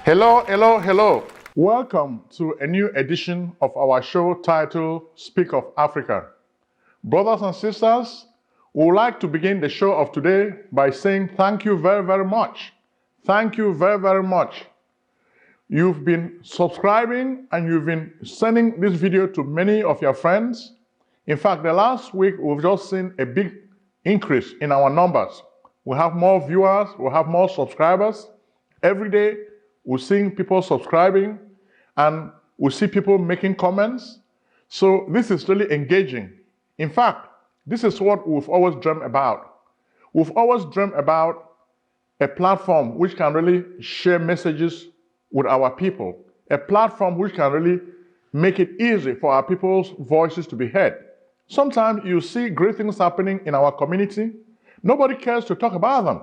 Hello, hello, hello. Welcome to a new edition of our show titled Speak of Africa. Brothers and sisters, we would like to begin the show of today by saying thank you very, very much. Thank you very, very much. You've been subscribing and you've been sending this video to many of your friends. In fact, the last week, we've just seen a big increase in our numbers. We have more viewers, we have more subscribers. Every day, we're seeing people subscribing and we see people making comments. So this is really engaging. In fact, this is what we've always dreamt about. We've always dreamt about a platform which can really share messages with our people. A platform which can really make it easy for our people's voices to be heard. Sometimes you see great things happening in our community. Nobody cares to talk about them.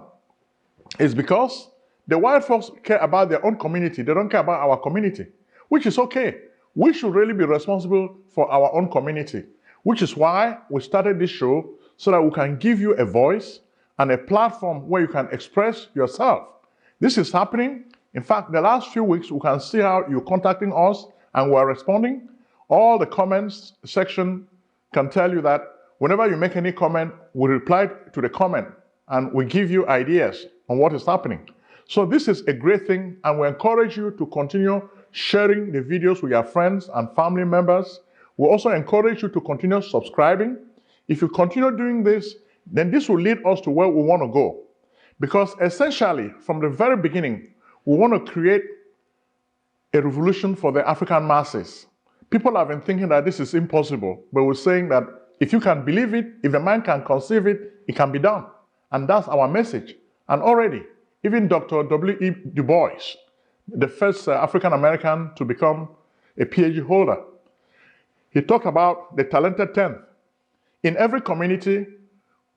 It's because the white folks care about their own community. They don't care about our community, which is okay. We should really be responsible for our own community, which is why we started this show so that we can give you a voice and a platform where you can express yourself. This is happening. In fact, the last few weeks, we can see how you're contacting us and we're responding. All the comments section can tell you that whenever you make any comment, we reply to the comment and we give you ideas on what is happening. So this is a great thing, and we encourage you to continue sharing the videos with your friends and family members. We also encourage you to continue subscribing. If you continue doing this, then this will lead us to where we want to go. Because essentially, from the very beginning, we want to create a revolution for the African masses. People have been thinking that this is impossible, but we're saying that if you can believe it, if a man can conceive it, it can be done. And that's our message. And already, even Dr. W.E. Du Bois, the first African-American to become a PhD holder, he talked about the talented 10th. In every community,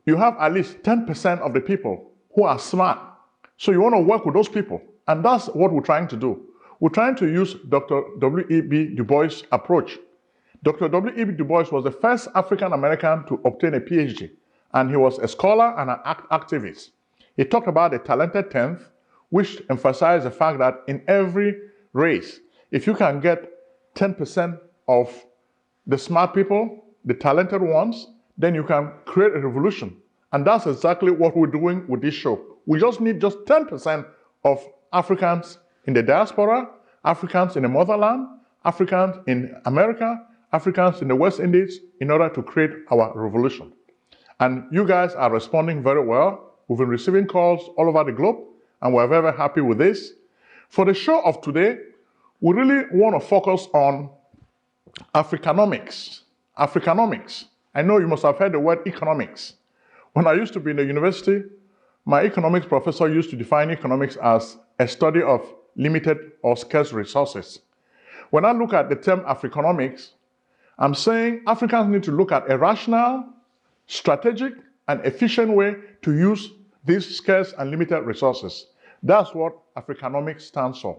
you have at least 10% of the people who are smart. So you want to work with those people. And that's what we're trying to do. We're trying to use Dr. W.E.B. Du Bois' approach. Dr. W.E.B. Du Bois was the first African-American to obtain a PhD, and he was a scholar and an activist. He talked about the talented 10th, which emphasized the fact that in every race, if you can get 10% of the smart people, the talented ones, then you can create a revolution. And that's exactly what we're doing with this show. We just need just 10% of Africans in the diaspora, Africans in the motherland, Africans in America, Africans in the West Indies, in order to create our revolution. And you guys are responding very well. We've been receiving calls all over the globe, and we're very, very happy with this. For the show of today, we really want to focus on Africanomics. Africanomics. I know you must have heard the word economics. When I used to be in the university, my economics professor used to define economics as a study of limited or scarce resources. When I look at the term Africanomics, I'm saying Africans need to look at a rational, strategic, and efficient way to use these scarce and limited resources. That's what Africanomics stands for.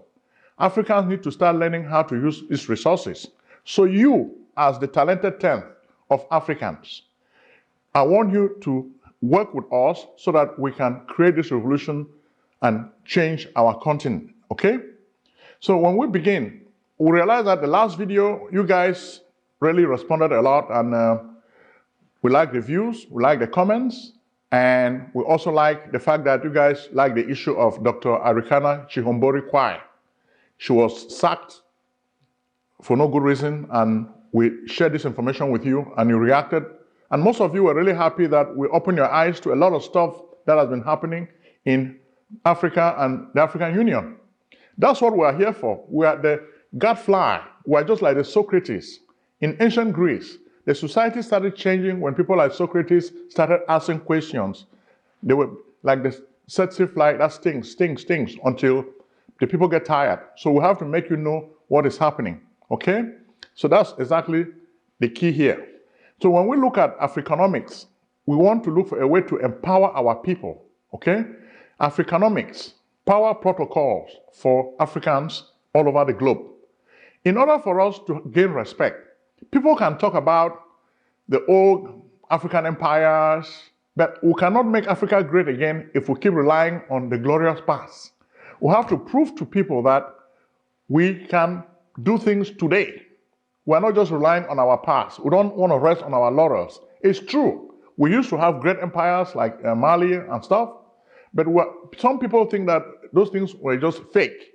Africans need to start learning how to use these resources. So you, as the talented 10th of Africans, I want you to work with us so that we can create this revolution and change our continent, okay? So when we begin, we realize that the last video, you guys really responded a lot, and we like the views, we like the comments, and we also like the fact that you guys like the issue of Dr. Arikana Chihombori Kwai. She was sacked for no good reason, and we shared this information with you, and you reacted. And most of you were really happy that we opened your eyes to a lot of stuff that has been happening in Africa and the African Union. That's what we are here for. We are the gadfly. We are just like the Socrates. In ancient Greece, the society started changing when people like Socrates started asking questions. They were like the tsetse fly that stings until the people get tired. So we have to make you know what is happening, okay? So that's exactly the key here. So when we look at Africanomics, we want to look for a way to empower our people, okay? Africanomics, power protocols for Africans all over the globe. In order for us to gain respect, people can talk about the old African empires, but we cannot make Africa great again if we keep relying on the glorious past. We have to prove to people that we can do things today. We're not just relying on our past. We don't want to rest on our laurels. It's true. We used to have great empires like Mali and stuff, but some people think that those things were just fake.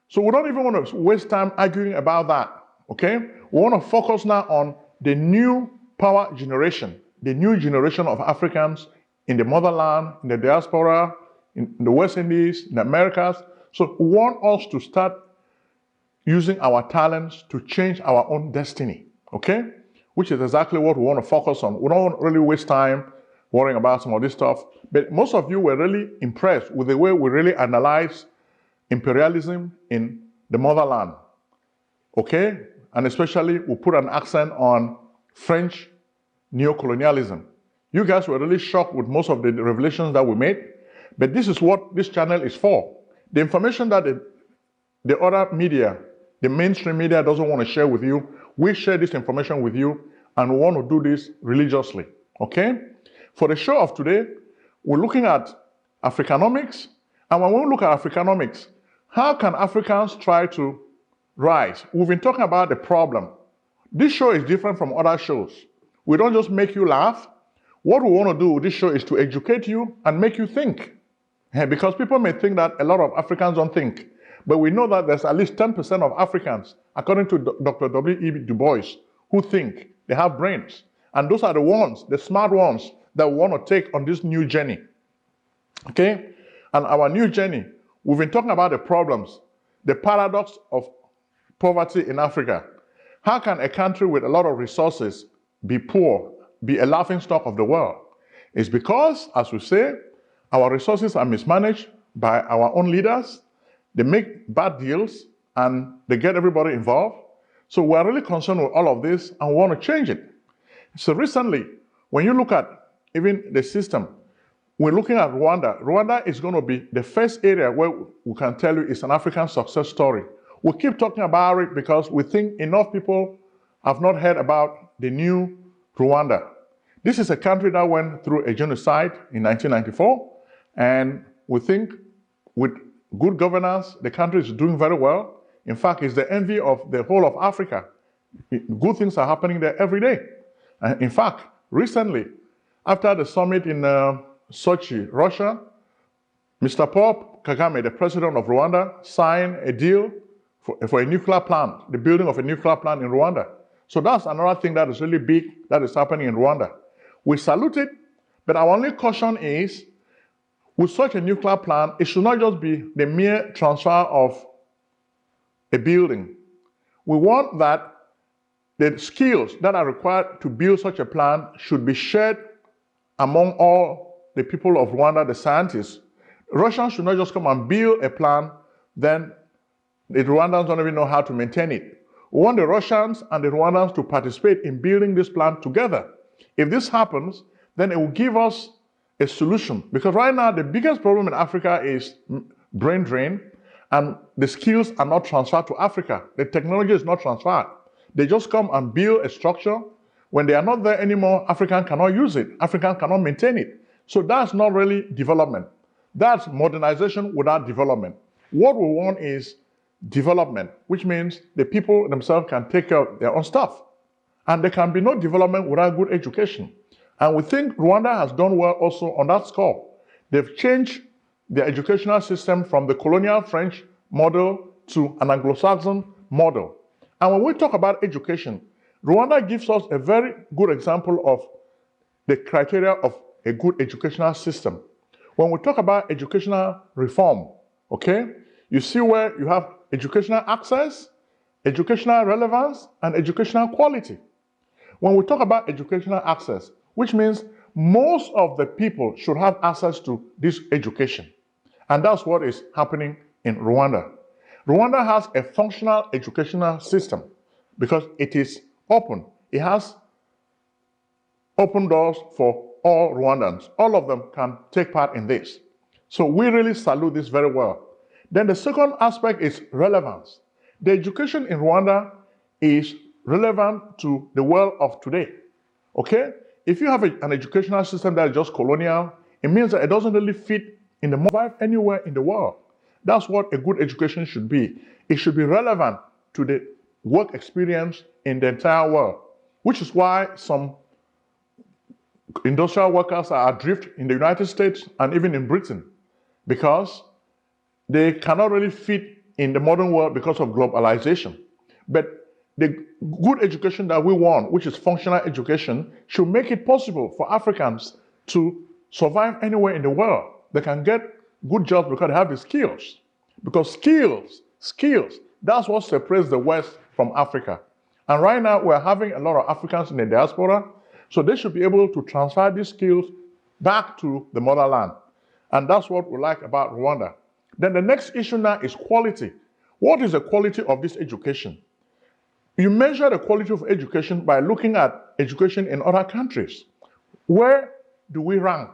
So we don't even want to waste time arguing about that, okay? We want to focus now on the new power generation, the new generation of Africans in the motherland, in the diaspora, in the West Indies, in the Americas. So we want us to start using our talents to change our own destiny, okay? Which is exactly what we want to focus on. We don't really waste time worrying about some of this stuff. But most of you were really impressed with the way we really analyze imperialism in the motherland, okay? And especially we put an accent on French neo-colonialism. You guys were really shocked with most of the revelations that we made, but this is what this channel is for. The information that the other media, the mainstream media doesn't want to share with you, we share this information with you, and we want to do this religiously, okay? For the show of today, we're looking at Africanomics, and when we look at Africanomics, how can Africans try to rise? We've been talking about the problem. This show is different from other shows. We don't just make you laugh. What we want to do with this show is to educate you and make you think. Because people may think that a lot of Africans don't think. But we know that there's at least 10% of Africans, according to Dr. W.E. Du Bois, who think. They have brains. And those are the ones, the smart ones, that we want to take on this new journey. Okay? And our new journey, we've been talking about the problems, the paradox of poverty in Africa. How can a country with a lot of resources be poor, be a laughingstock of the world? It's because, as we say, our resources are mismanaged by our own leaders. They make bad deals and they get everybody involved. So we're really concerned with all of this and we want to change it. So recently, when you look at even the system, we're looking at Rwanda. Rwanda is going to be the first area where we can tell you it's an African success story. We keep talking about it because we think enough people have not heard about the new Rwanda. This is a country that went through a genocide in 1994, and we think with good governance, the country is doing very well. In fact, it's the envy of the whole of Africa. Good things are happening there every day. In fact, recently, after the summit in Sochi, Russia, Mr. Paul Kagame, the president of Rwanda, signed a deal for a nuclear plant, the building of a nuclear plant in Rwanda. So that's another thing that is really big that is happening in Rwanda. We salute it, but our only caution is, with such a nuclear plant, it should not just be the mere transfer of a building. We want that the skills that are required to build such a plant should be shared among all the people of Rwanda, the scientists. Russians should not just come and build a plant, then the Rwandans don't even know how to maintain it. We want the Russians and the Rwandans to participate in building this plant together. If this happens, then it will give us a solution. Because right now, the biggest problem in Africa is brain drain, and the skills are not transferred to Africa. The technology is not transferred. They just come and build a structure. When they are not there anymore, Africans cannot use it. Africans cannot maintain it. So that's not really development. That's modernization without development. What we want is development, which means the people themselves can take care of their own stuff. And there can be no development without good education. And we think Rwanda has done well also on that score. They've changed their educational system from the colonial French model to an Anglo-Saxon model. And when we talk about education, Rwanda gives us a very good example of the criteria of a good educational system. When we talk about educational reform, okay, you see where you have educational access, educational relevance, and educational quality. When we talk about educational access, which means most of the people should have access to this education. And that's what is happening in Rwanda. Rwanda has a functional educational system because it is open. It has open doors for all Rwandans. All of them can take part in this. So we really salute this very well. Then the second aspect is relevance. The education in Rwanda is relevant to the world of today. Okay? If you have an educational system that is just colonial, it means that it doesn't really fit in the mobile anywhere in the world. That's what a good education should be. It should be relevant to the work experience in the entire world, which is why some industrial workers are adrift in the United States and even in Britain, because they cannot really fit in the modern world because of globalization. But the good education that we want, which is functional education, should make it possible for Africans to survive anywhere in the world. They can get good jobs because they have the skills. Because skills, that's what separates the West from Africa. And right now, we're having a lot of Africans in the diaspora, so they should be able to transfer these skills back to the motherland. And that's what we like about Rwanda. Then the next issue now is quality. What is the quality of this education? You measure the quality of education by looking at education in other countries. Where do we rank?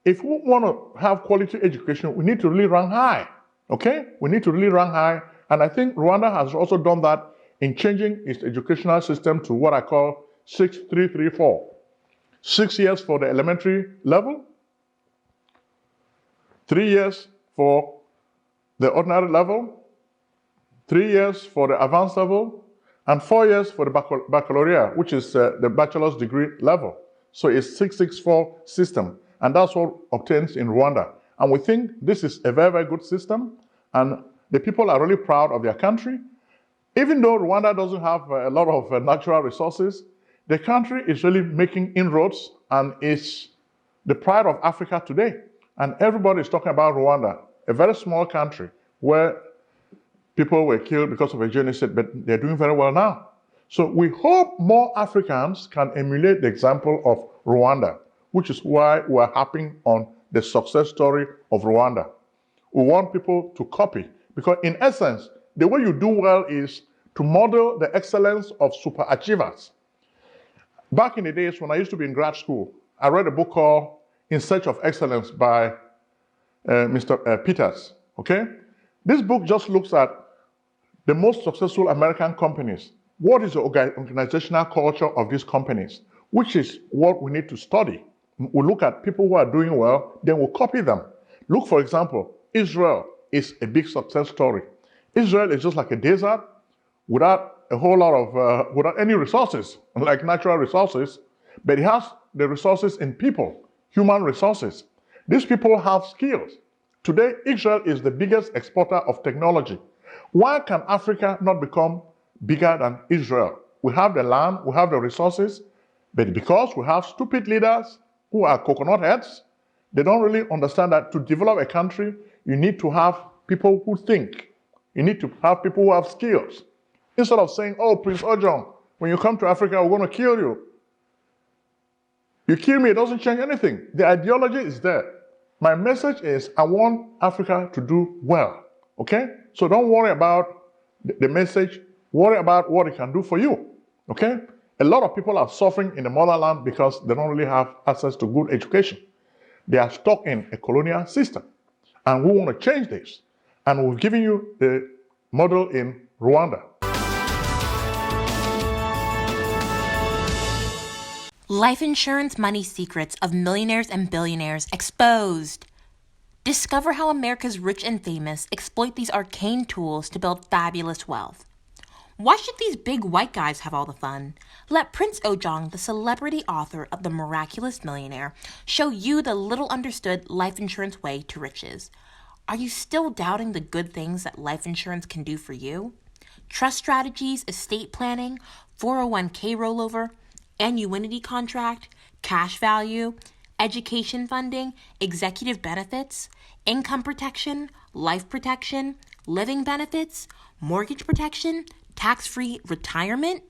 If we want to have quality education, we need to really rank high, okay? We need to really rank high. And I think Rwanda has also done that in changing its educational system to what I call 6-3-3-4. 6 years for the elementary level, 3 years for the ordinary level, 3 years for the advanced level, and 4 years for the baccalaureate, which is the bachelor's degree level. So it's 6-6-4 system, and that's what obtains in Rwanda. And we think this is a very, very good system, and the people are really proud of their country. Even though Rwanda doesn't have a lot of natural resources, the country is really making inroads and is the pride of Africa today. And everybody is talking about Rwanda, a very small country where people were killed because of a genocide, but they're doing very well now. So we hope more Africans can emulate the example of Rwanda, which is why we're harping on the success story of Rwanda. We want people to copy, because in essence, the way you do well is to model the excellence of super achievers. Back in the days when I used to be in grad school, I read a book called In Search of Excellence by Mr. Peters, okay? This book just looks at the most successful American companies. What is the organizational culture of these companies? Which is what we need to study. We look at people who are doing well, then we'll copy them. Look, for example, Israel is a big success story. Israel is just like a desert without a whole lot of, without any resources, like natural resources, but it has the resources in people, human resources. These people have skills. Today, Israel is the biggest exporter of technology. Why can Africa not become bigger than Israel? We have the land, we have the resources, but because we have stupid leaders who are coconut heads, they don't really understand that to develop a country, you need to have people who think. You need to have people who have skills. Instead of saying, oh, Prince Ojong, when you come to Africa, we're going to kill you. You kill me, it doesn't change anything. The ideology is there. My message is, I want Africa to do well, okay? So don't worry about the message, worry about what it can do for you, okay? A lot of people are suffering in the motherland because they don't really have access to good education. They are stuck in a colonial system. And we want to change this. And we've given you the model in Rwanda. Life insurance money secrets of millionaires and billionaires exposed. Discover how America's rich and famous exploit these arcane tools to build fabulous wealth. Why should these big white guys have all the fun? Let Prince Ojong, the celebrity author of The Miraculous Millionaire, show you the little understood life insurance way to riches. Are you still doubting the good things that life insurance can do for you? Trust strategies, estate planning, 401k rollover, annuity contract, cash value, education funding, executive benefits, income protection, life protection, living benefits, mortgage protection, tax-free retirement?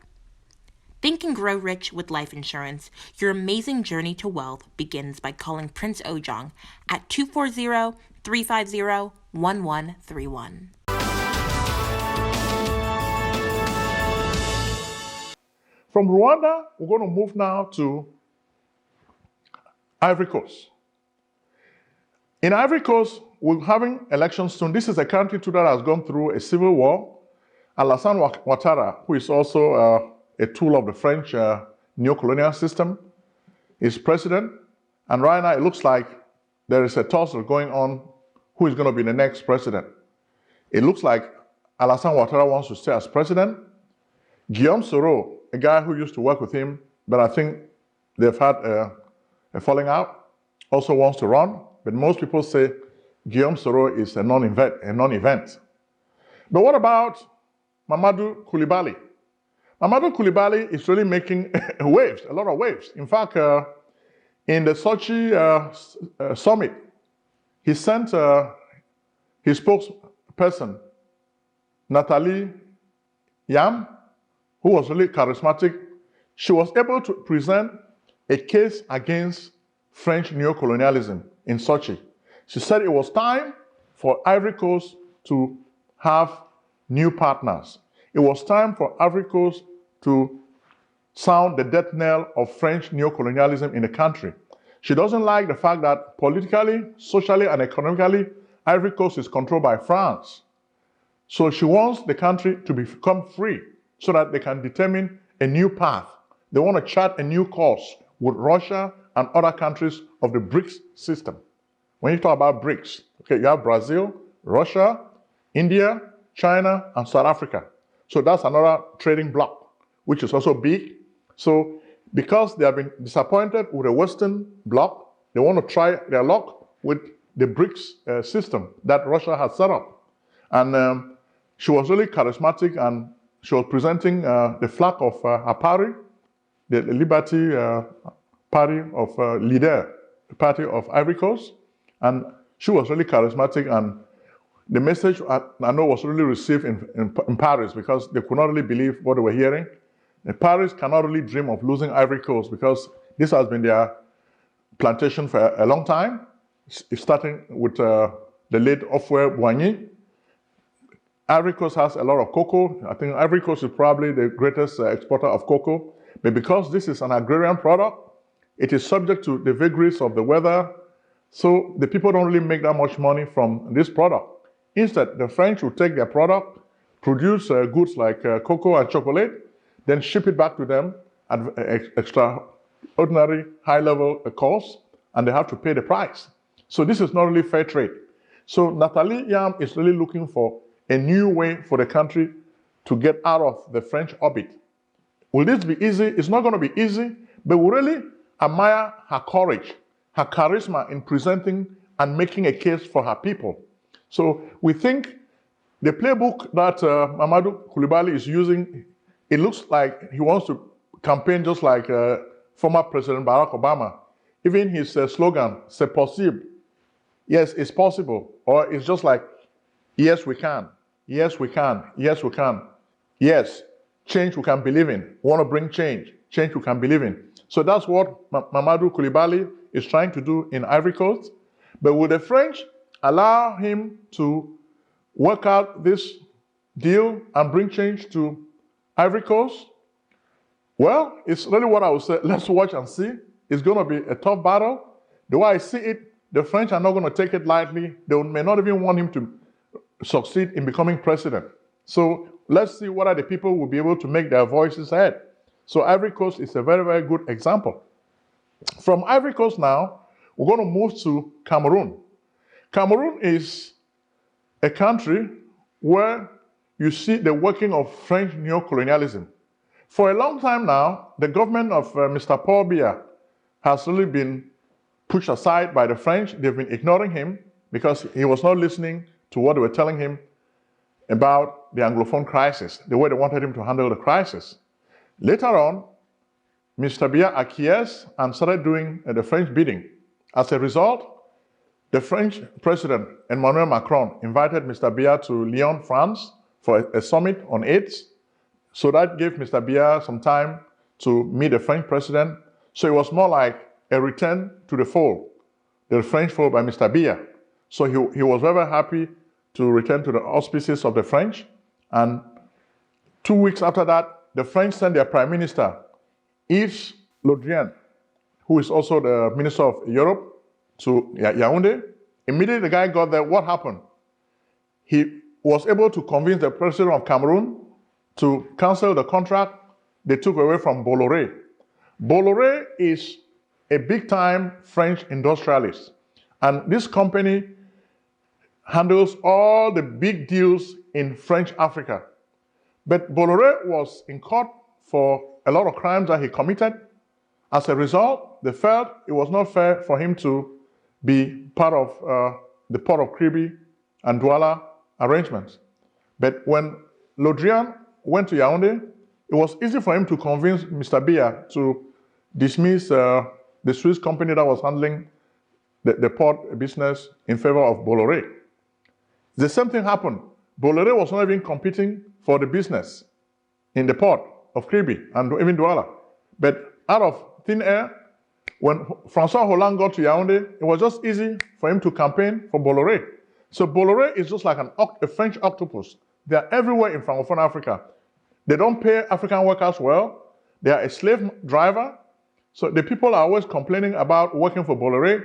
Think and grow rich with life insurance. Your amazing journey to wealth begins by calling Prince Ojong at 240-350-1131. From Rwanda, we're going to move now to Ivory Coast. In Ivory Coast, we're having elections soon. This is a country too that has gone through a civil war. Alassane Ouattara, who is also a tool of the French neo-colonial system, is president. And right now, it looks like there is a tussle going on who is going to be the next president. It looks like Alassane Ouattara wants to stay as president. Guillaume Soro, a guy who used to work with him, but I think they've had a falling out, also wants to run. But most people say Guillaume Soro is a non-event. But what about Mamadou Koulibaly? Mamadou Koulibaly is really making waves, a lot of waves. In fact, in the Sochi summit, he sent his spokesperson, Nathalie Yam, who was really charismatic. She was able to present a case against French neo-colonialism in Sochi. She said it was time for Ivory Coast to have new partners. It was time for Ivory Coast to sound the death knell of French neo-colonialism in the country. She doesn't like the fact that politically, socially, and economically, Ivory Coast is controlled by France. So she wants the country to become free so that they can determine a new path. They want to chart a new course with Russia and other countries of the BRICS system. When you talk about BRICS, okay, you have Brazil, Russia, India, China, and South Africa. So that's another trading bloc, which is also big. So because they have been disappointed with the Western bloc, they want to try their luck with the BRICS system that Russia has set up. And she was really charismatic, and she was presenting the flag of her party, the Liberty Party of Leader, the party of Ivory Coast. And she was really charismatic, and the message I know was really received in Paris, because they could not really believe what they were hearing. And Paris cannot really dream of losing Ivory Coast, because this has been their plantation for a long time, starting with the late Houphouët Boigny. Ivory Coast has a lot of cocoa. I think Ivory Coast is probably the greatest exporter of cocoa. But because this is an agrarian product, it is subject to the vagaries of the weather. So the people don't really make that much money from this product. Instead, the French will take their product, produce goods like cocoa and chocolate, then ship it back to them at extraordinary high-level cost, and they have to pay the price. So this is not really fair trade. So Nathalie Yam is really looking for a new way for the country to get out of the French orbit. Will this be easy? It's not going to be easy, but we really admire her courage, her charisma in presenting and making a case for her people. So we think the playbook that Mamadou Koulibaly is using, it looks like he wants to campaign just like former President Barack Obama. Even his slogan, "C'est possible," yes, it's possible. Or it's just like, yes, we can. Yes, we can. Yes, we can. Yes, change we can believe in. We want to bring change. Change we can believe in. So that's what Mamadou Koulibaly is trying to do in Ivory Coast. But will the French allow him to work out this deal and bring change to Ivory Coast? Well, it's really what I would say. Let's watch and see. It's going to be a tough battle. The way I see it, the French are not going to take it lightly. They may not even want him to succeed in becoming president. So let's see whether the people will be able to make their voices heard. So Ivory Coast is a very, very good example. From Ivory Coast now, we're going to move to Cameroon. Cameroon is a country where you see the working of French neo-colonialism. For a long time now, the government of Mr. Paul Biya has really been pushed aside by the French. They've been ignoring him because he was not listening to what they were telling him about the Anglophone crisis, the way they wanted him to handle the crisis. Later on, Mr. Biya acquiesced and started doing the French bidding. As a result, the French President Emmanuel Macron invited Mr. Biya to Lyon, France for a summit on AIDS. So that gave Mr. Biya some time to meet the French president. So it was more like a return to the fold, the French fold by Mr. Biya. So he was very happy to return to the auspices of the French. And 2 weeks after that, the French sent their Prime Minister, Yves Le Drian, who is also the Minister of Europe, to Yaoundé. Immediately the guy got there, what happened? He was able to convince the President of Cameroon to cancel the contract they took away from Bolloré. Bolloré is a big-time French industrialist. And this company handles all the big deals in French Africa. But Bolloré was in court for a lot of crimes that he committed. As a result, they felt it was not fair for him to be part of the Port of Kribi and Douala arrangements. But when Le Drian went to Yaoundé, it was easy for him to convince Mr. Biya to dismiss the Swiss company that was handling the port business in favor of Bolloré. The same thing happened. Bolloré was not even competing for the business in the port of Kribi and even Douala. But out of thin air, when François Hollande got to Yaoundé, it was just easy for him to campaign for Bolloré. So Bolloré is just like a French octopus. They are everywhere in Francophone Africa. They don't pay African workers well. They are a slave driver. So the people are always complaining about working for Bolloré,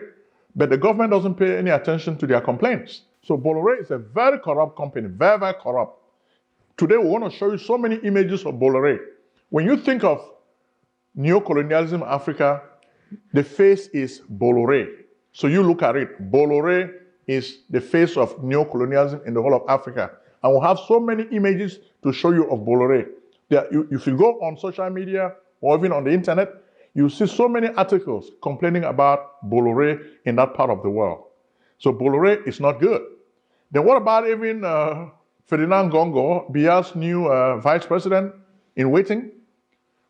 but the government doesn't pay any attention to their complaints. So Bolloré is a very corrupt company, very, very corrupt. Today we want to show you so many images of Bolloré. When you think of neo-colonialism in Africa, the face is Bolloré. So you look at it, Bolloré is the face of neo-colonialism in the whole of Africa. And we'll have so many images to show you of Bolloré. If you go on social media or even on the internet, you see so many articles complaining about Bolloré in that part of the world. So Bolloré is not good. Then what about even Ferdinand Gongo, Biya's new vice president in waiting?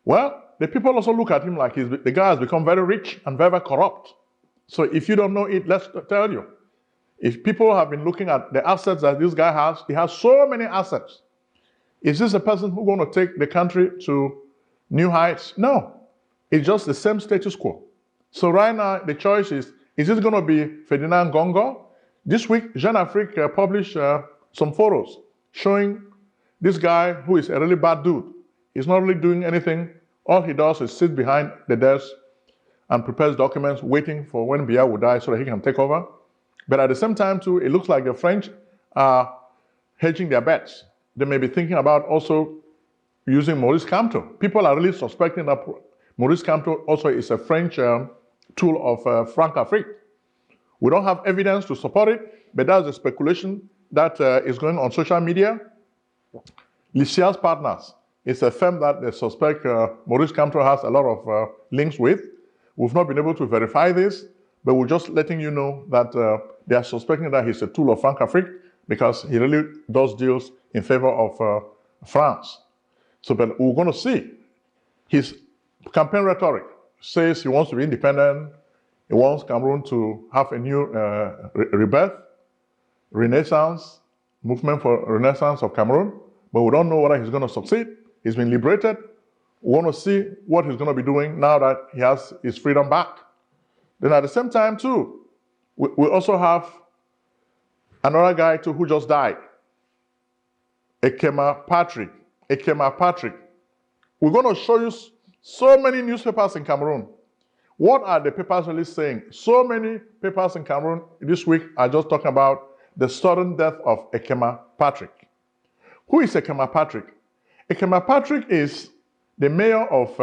Well, the people also look at him like the guy has become very rich and very, very corrupt. So if you don't know it, let's tell you. If people have been looking at the assets that this guy has, he has so many assets. Is this a person who's going to take the country to new heights? No. It's just the same status quo. So right now, the choice is this going to be Ferdinand Gongo? This week, Jeune Afrique published some photos showing this guy who is a really bad dude. He's not really doing anything. All he does is sit behind the desk and prepares documents, waiting for when Biya will die so that he can take over. But at the same time, too, it looks like the French are hedging their bets. They may be thinking about also using Maurice Kamto. People are really suspecting that Maurice Kamto also is a French tool of Françafrique. We don't have evidence to support it, but that's a speculation that is going on social media. Lycia's Partners is a firm that they suspect Maurice Kamto has a lot of links with. We've not been able to verify this, but we're just letting you know that they are suspecting that he's a tool of Françafrique because he really does deals in favor of France. So, but we're going to see. His campaign rhetoric says he wants to be independent. He wants Cameroon to have a new rebirth, renaissance, movement for renaissance of Cameroon. But we don't know whether he's going to succeed. He's been liberated. We want to see what he's going to be doing now that he has his freedom back. Then at the same time, too, we also have another guy, too, who just died. Ekema Patrick. We're going to show you so many newspapers in Cameroon. What are the papers really saying? So many papers in Cameroon this week are just talking about the sudden death of Ekema Patrick. Who is Ekema Patrick? Ekema Patrick is the mayor of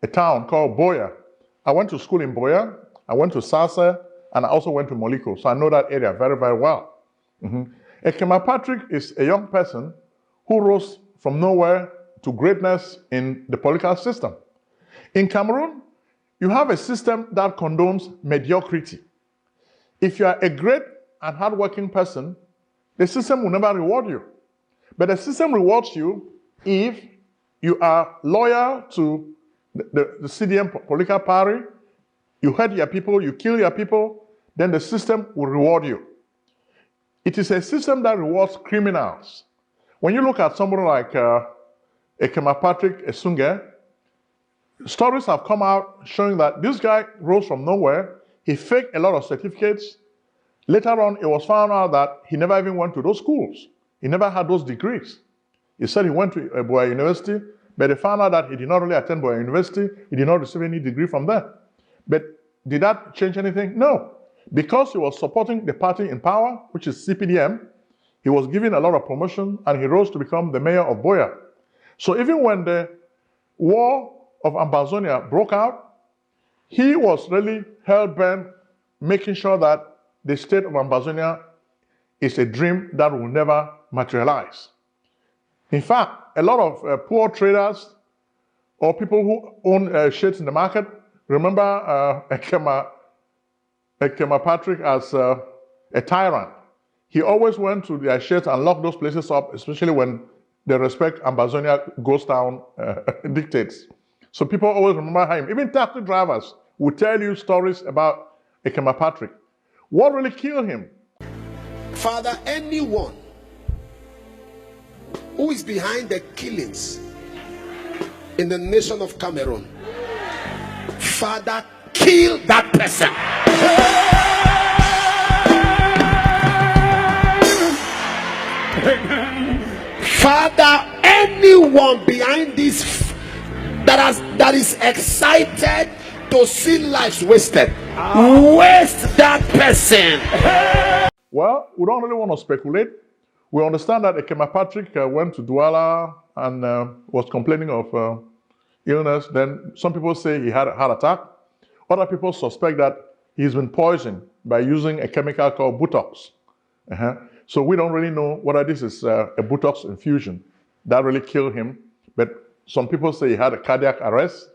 a town called Boya. I went to school in Boya, I went to Sasa, and I also went to Moliko, so I know that area very, very well. Ekema Patrick is a young person who rose from nowhere to greatness in the political system. In Cameroon, you have a system that condones mediocrity. If you are a great and hardworking person, the system will never reward you. But the system rewards you if you are loyal to the CDM political party, you hurt your people, you kill your people, then the system will reward you. It is a system that rewards criminals. When you look at somebody like Ekema Patrick Esunge, stories have come out showing that this guy rose from nowhere. He faked a lot of certificates. Later on, it was found out that he never even went to those schools. He never had those degrees. He said he went to Boya University, but they found out that he did not really attend Boya University. He did not receive any degree from there. But did that change anything? No. Because he was supporting the party in power, which is CPDM, he was given a lot of promotion and he rose to become the mayor of Boya. So even when the war of Ambazonia broke out, he was really hell-bent making sure that the state of Ambazonia is a dream that will never materialize. In fact, a lot of poor traders or people who own shares in the market remember Ekema Patrick as a tyrant. He always went to their shares and locked those places up, especially when the respect Ambazonia goes down dictates. So people always remember him. Even taxi drivers will tell you stories about Ekema Patrick. What really killed him? Father, anyone who is behind the killings in the nation of Cameroon, Father, kill that person. Father, anyone behind this that is excited to see lives wasted, waste that person. Well, we don't really want to speculate. We understand that Ekema Patrick went to Douala and was complaining of illness. Then some people say he had a heart attack. Other people suspect that he's been poisoned by using a chemical called Botox. So we don't really know whether this is a Botox infusion that really killed him. But some people say he had a cardiac arrest.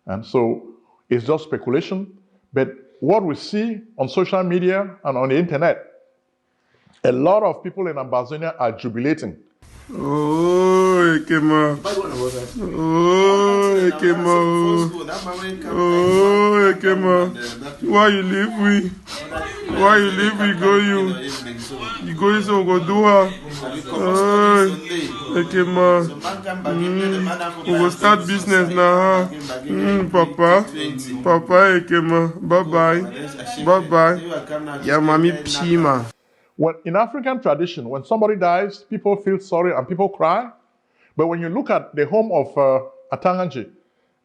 And so it's just speculation. But what we see on social media and on the internet, a lot of people in Ambazonia are jubilating. Oh, Ekema. Oh, Ekema. Oh, Ekema. Why you leave we? Why you leave we go you? You go so go do her. Oh, Ekema. We will start business now. Papa. Papa, Ekema. Bye-bye. Bye-bye. Yeah, mommy Pima. When, in African tradition, when somebody dies, people feel sorry and people cry. But when you look at the home of Atanganji,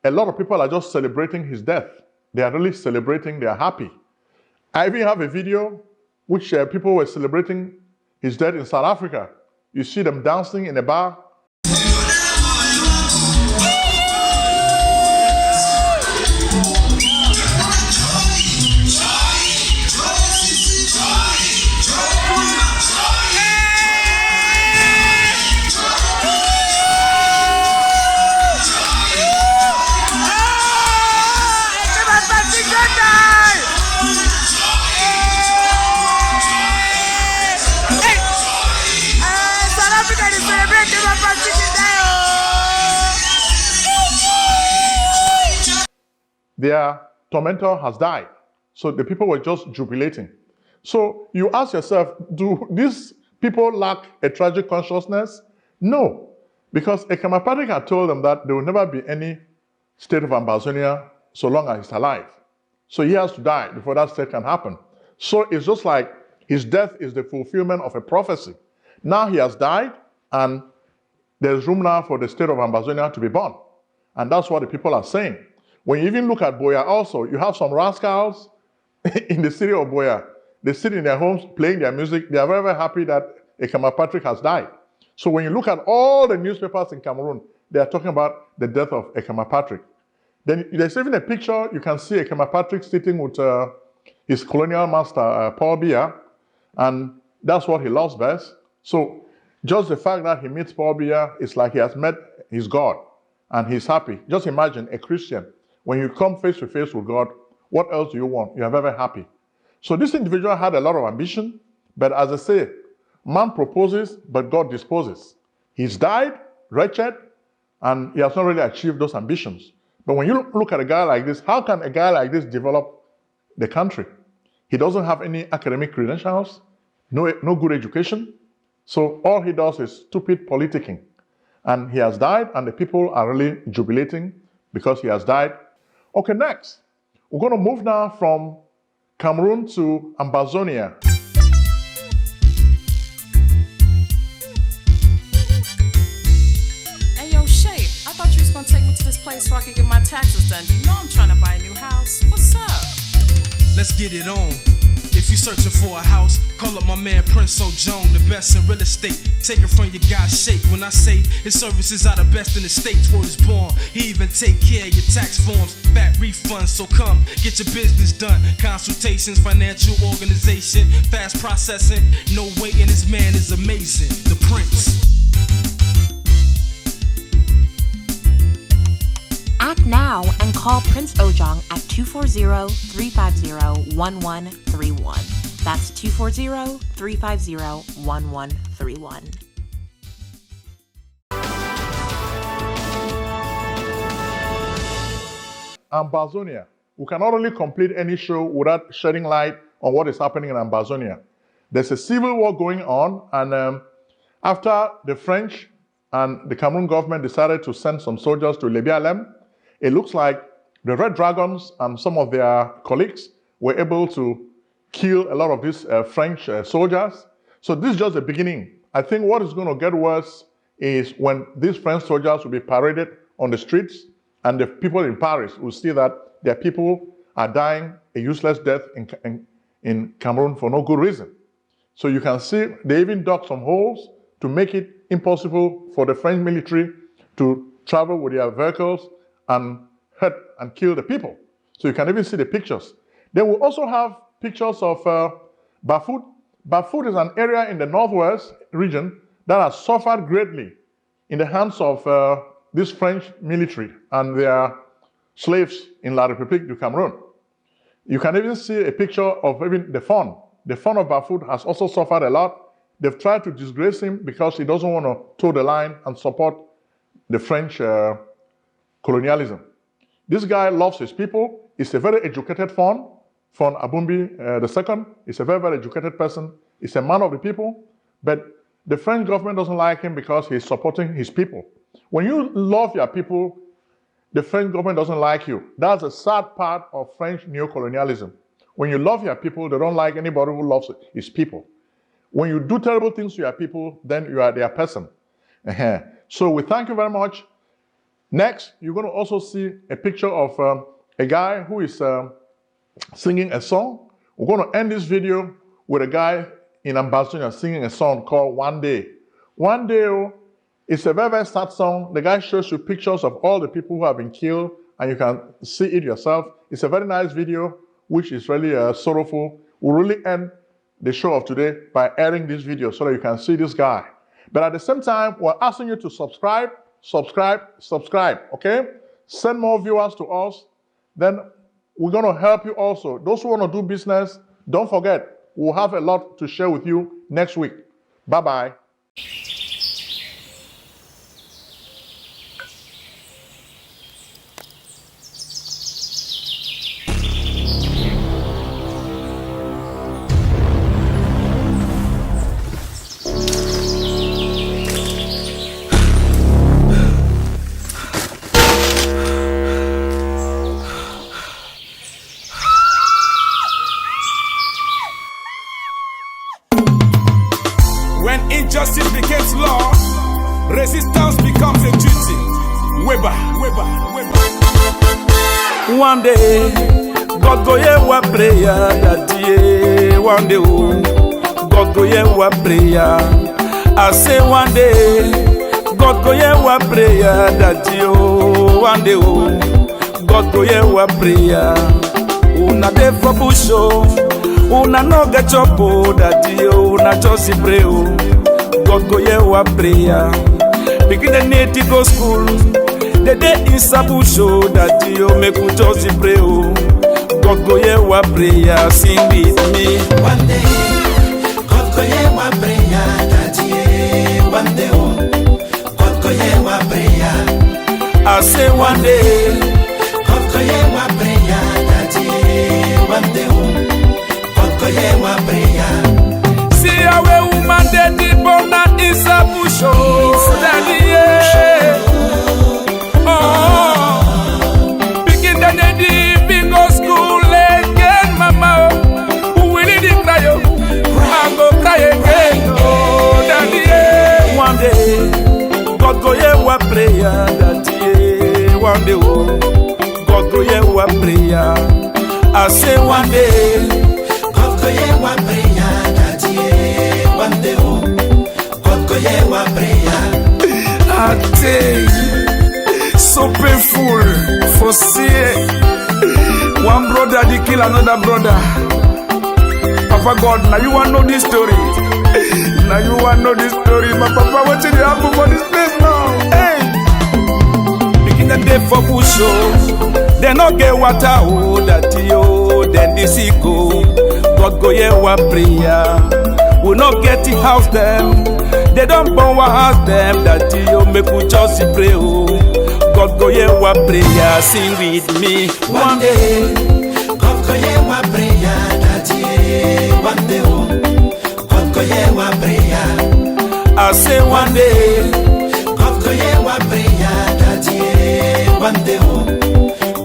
a lot of people are just celebrating his death. They are really celebrating, they are happy. I even have a video which people were celebrating his death in South Africa. You see them dancing in a bar. Their tormentor has died. So the people were just jubilating. So you ask yourself, do these people lack a tragic consciousness? No, because Ekema Patrick had told them that there will never be any state of Ambazonia so long as he's alive. So he has to die before that state can happen. So it's just like his death is the fulfillment of a prophecy. Now he has died, and there's room now for the state of Ambazonia to be born. And that's what the people are saying. When you even look at Boya also, you have some rascals in the city of Boya. They sit in their homes playing their music. They are very, very happy that Ekema Patrick has died. So when you look at all the newspapers in Cameroon, they are talking about the death of Ekema Patrick. Then there's even a picture, you can see Ekema Patrick sitting with his colonial master, Paul Biya, and that's what he loves best. So just the fact that he meets Paul Biya, it's like he has met his God, and he's happy. Just imagine a Christian. When you come face to face with God, what else do you want? You are very, very happy. So this individual had a lot of ambition, but as I say, man proposes, but God disposes. He's died, wretched, and he has not really achieved those ambitions. But when you look at a guy like this, how can a guy like this develop the country? He doesn't have any academic credentials, no good education. So all he does is stupid politicking. And he has died, and the people are really jubilating because he has died. Okay, next, we're going to move now from Cameroon to Ambazonia. Hey, yo, Shape, I thought you was going to take me to this place so I could get my taxes done. You know I'm trying to buy a new house. What's up? Let's get it on. If you searching for a house, call up my man Prince O'Jong, the best in real estate. Take it from your guy's shake. When I say his services are the best in the states, word is born. He even take care of your tax forms, back refunds. So come, get your business done. Consultations, financial organization, fast processing, no waiting. This man is amazing. The Prince. Act now and call Prince Ojong at 240-350-1131. That's 240-350-1131. Ambazonia. We can not only complete any show without shedding light on what is happening in Ambazonia. There's a civil war going on, and after the French and the Cameroon government decided to send some soldiers to Lebialem, it looks like the Red Dragons and some of their colleagues were able to kill a lot of these French soldiers. So this is just the beginning. I think what is going to get worse is when these French soldiers will be paraded on the streets, and the people in Paris will see that their people are dying a useless death in Cameroon for no good reason. So you can see they even dug some holes to make it impossible for the French military to travel with their vehicles and hurt and kill the people. So you can even see the pictures. They will also have pictures of Bafut. Bafut is an area in the northwest region that has suffered greatly in the hands of this French military and their slaves in La République du Cameroun. You can even see a picture of even the fawn. The fawn of Bafut has also suffered a lot. They've tried to disgrace him because he doesn't want to toe the line and support the French colonialism. This guy loves his people. He's a very educated fawn Abumbi II. He's a very, very educated person. He's a man of the people. But the French government doesn't like him because he's supporting his people. When you love your people, the French government doesn't like you. That's a sad part of French neo-colonialism. When you love your people, they don't like anybody who loves his people. When you do terrible things to your people, then you are their person. So we thank you very much. Next, you're going to also see a picture of a guy who is singing a song. We're going to end this video with a guy in Ambazonia singing a song called One Day. One Day, it's a very, very sad song. The guy shows you pictures of all the people who have been killed, and you can see it yourself. It's a very nice video, which is really sorrowful. We'll really end the show of today by airing this video so that you can see this guy. But at the same time, we're asking you to subscribe, okay? Send more viewers to us. Then we're going to help you also. Those who want to do business, don't forget, we'll have a lot to share with you next week. Bye-bye. Injustice becomes law, resistance becomes a duty. Weber. One day, God go hear our prayer, daddy. One day, God go hear our prayer. I say one day, God go hear our prayer, daddy. One day, God go hear our prayer. Una dey for bush, una no get chop, daddy. Una just pray. God go hear our prayer. Begin the need to go school. The day in Sabusho that you make we just pray. God go hear our prayer. Sing with me. One day, God go hear our prayer. That one day, God go hear our prayer. I say one day, God go hear our prayer. That one day, God go hear our prayer. See how a woman dead deep on that is a bush, daddy, begin the deep in go school again, mama. Who will it cry? I go cry again, daddy. One day, God go hear our prayer, daddy. One day, God go hear our prayer. I say one day, God go hear our say, so painful for see one brother they kill another brother. Papa God, now you want to know this story. Now you want to know this story. My papa, what did happen for this place now? Hey, begin the day for bush, oh. They no get water, oh, that yo. Then this go, God go hear our prayer. We not get the house them. They don't burn our house them. That you make we just pray, oh. God go hear our prayer. Sing with me. One day, God go hear our prayer. That you one day, oh. God go hear our prayer. I say one day, God go hear our prayer. That you one day, oh.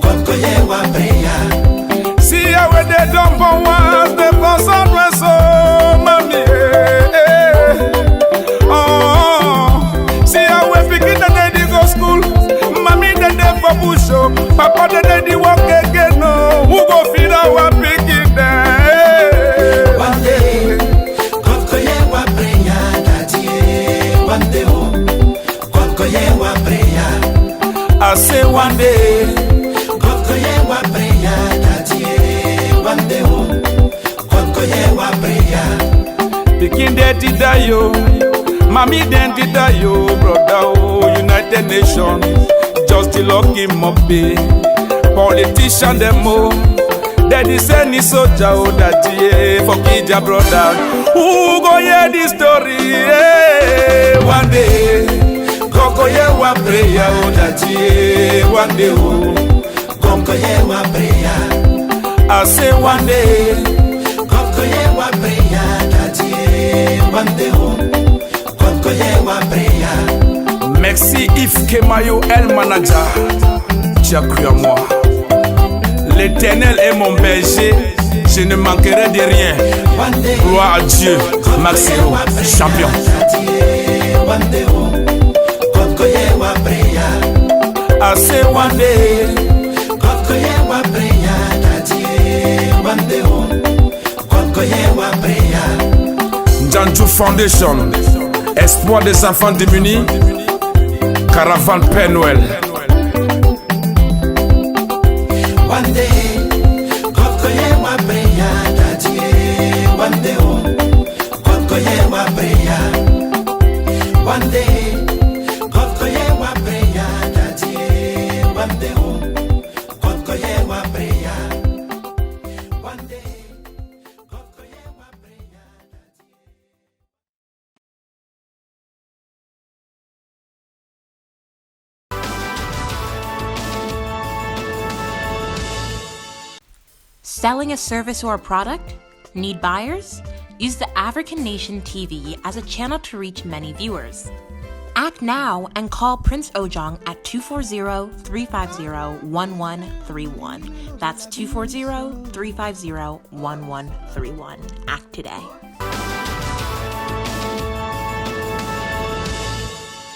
God go hear our prayer. See how they don't burn once, they burn somewhere so, mommy. Papa the daddy walk again, no. Who go feed our picking there? One day, God go hear our prayer. That year, one day, oh, God go hear our prayer. I say one day, God go hear our prayer. That year, one day, oh, God go hear our prayer. picking daddy die yo, mommy then did die yo, brother oh, United Nations. Just the lucky moppy, politician them oh. Daddy send me soldier oh that yeah for kid your brother. Who go hear this story? Yeah. One day, go hear one prayer oh that yeah. One day oh, go hear one prayer. I say one day, go hear one prayer that yeah. One day oh, go hear one prayer. Merci Yves Kemayo, El Manager. Tu as cru en moi. L'Éternel est mon berger, je ne manquerai de rien. Gloire à Dieu, Maximo, champion. I say one day, Janju Foundation, espoir des enfants démunis. Caravane Père Noël. One day, God go hear my prayer. That year, one day, oh, God go hear my prayer. One day, God go hear my prayer. That year, one day, oh, God go hear my prayer. One day, God go hear my prayer. Selling a service or a product? Need buyers? Use the African Nation TV as a channel to reach many viewers. Act now and call Prince Ojong at 240-350-1131. That's 240-350-1131. Act today.